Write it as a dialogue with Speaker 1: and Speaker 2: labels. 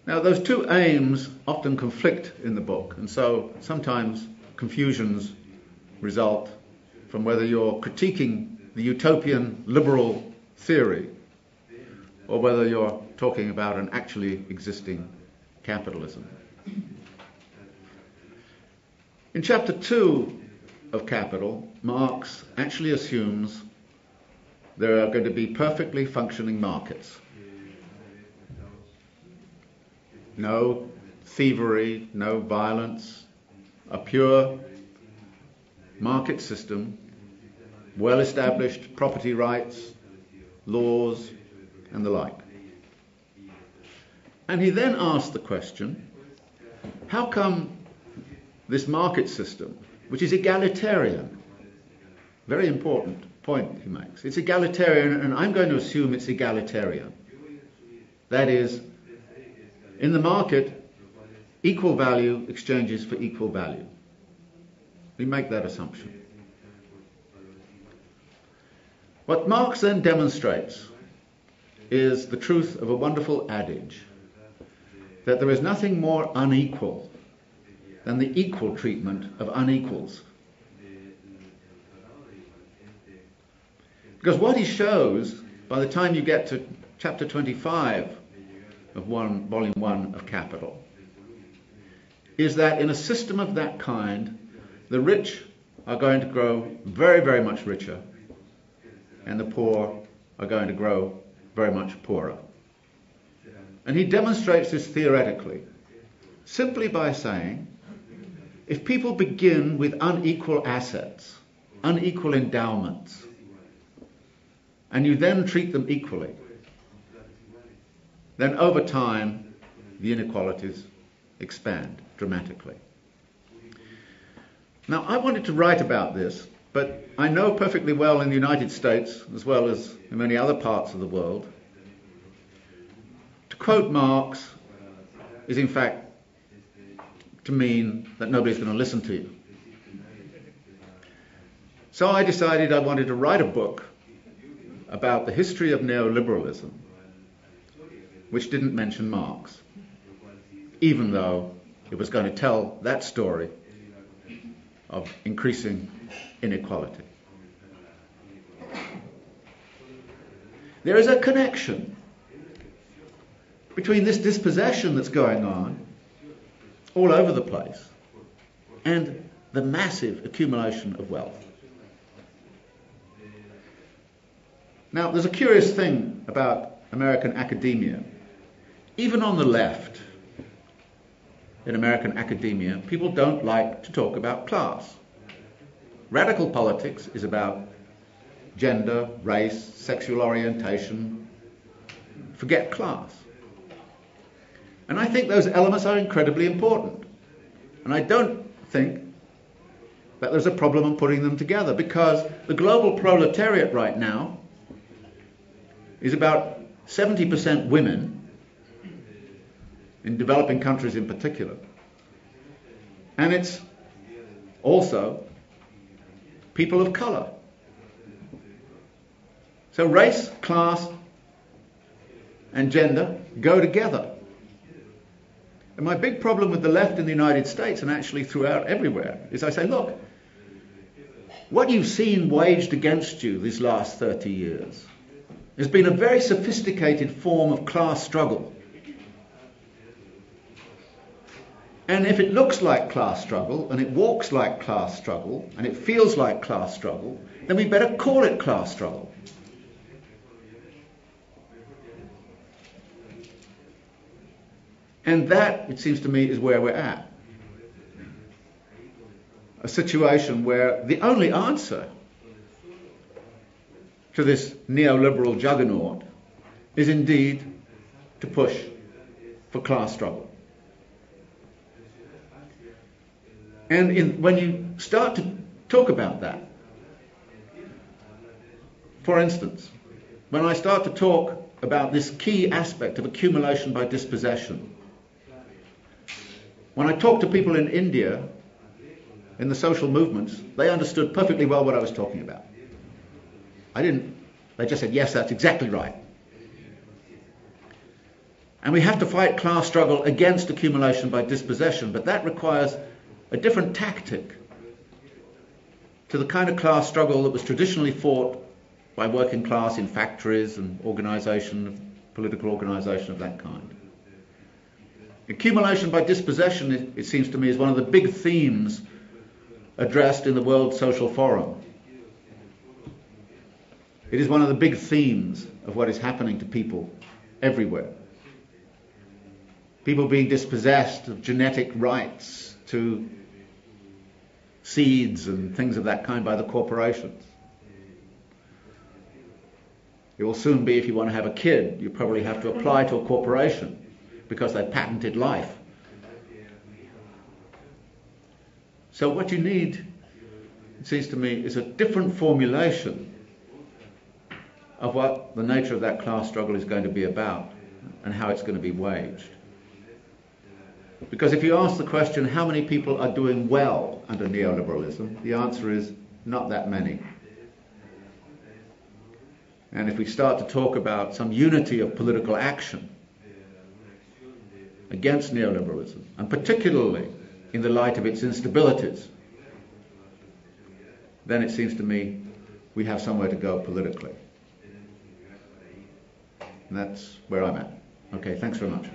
Speaker 1: Now, those two aims often conflict in the book, and so sometimes confusions result from whether you're critiquing the utopian liberal theory or whether you're talking about an actually existing capitalism. In chapter 2 of Capital, Marx actually assumes there are going to be perfectly functioning markets. No thievery, no violence, a pure market system, well-established property rights, laws, and the like. And he then asked the question, how come this market system, which is egalitarian, very important point he makes, it's egalitarian, and I'm going to assume it's egalitarian. That is, in the market, equal value exchanges for equal value. We make that assumption. What Marx then demonstrates is the truth of a wonderful adage that there is nothing more unequal than the equal treatment of unequals. Because what he shows, by the time you get to chapter 25 of volume 1 of Capital, is that in a system of that kind, the rich are going to grow very, very much richer, and the poor are going to grow very much poorer. And he demonstrates this theoretically, simply by saying, if people begin with unequal assets, unequal endowments, and you then treat them equally, then over time the inequalities expand dramatically. Now, I wanted to write about this, but I know perfectly well in the United States, as well as in many other parts of the world, to quote Marx is in fact to mean that nobody's going to listen to you. So I decided I wanted to write a book about the history of neoliberalism, which didn't mention Marx, even though it was going to tell that story of increasing inequality. There is a connection between this dispossession that's going on all over the place and the massive accumulation of wealth. Now, there's a curious thing about American academia. Even on the left, in American academia, people don't like to talk about class. Radical politics is about gender, race, sexual orientation. Forget class. And I think those elements are incredibly important. And I don't think that there's a problem in putting them together, because the global proletariat right now is about 70% women, in developing countries in particular. And it's also people of colour. So race, class, and gender go together. And my big problem with the left in the United States, and actually throughout everywhere, is I say, look, what you've seen waged against you these last 30 years has been a very sophisticated form of class struggle. And if it looks like class struggle, and it walks like class struggle, and it feels like class struggle, then we better call it class struggle. And that, it seems to me, is where we're at. A situation where the only answer to this neoliberal juggernaut is indeed to push for class struggle. And when you start to talk about that, for instance, when I start to talk about this key aspect of accumulation by dispossession, when I talk to people in India, in the social movements, they understood perfectly well what I was talking about. They just said, yes, that's exactly right. And we have to fight class struggle against accumulation by dispossession, but that requires a different tactic to the kind of class struggle that was traditionally fought by working class in factories and organisation, political organisation of that kind. Accumulation by dispossession, it seems to me, is one of the big themes addressed in the World Social Forum. It is one of the big themes of what is happening to people everywhere. People being dispossessed of genetic rights to seeds and things of that kind by the corporations. It will soon be, if you want to have a kid, you probably have to apply to a corporation because they've patented life. So what you need, it seems to me, is a different formulation of what the nature of that class struggle is going to be about and how it's going to be waged. Because if you ask the question, how many people are doing well under neoliberalism, the answer is not that many. And if we start to talk about some unity of political action against neoliberalism, and particularly in the light of its instabilities, then it seems to me we have somewhere to go politically. And that's where I'm at. Okay, thanks very much.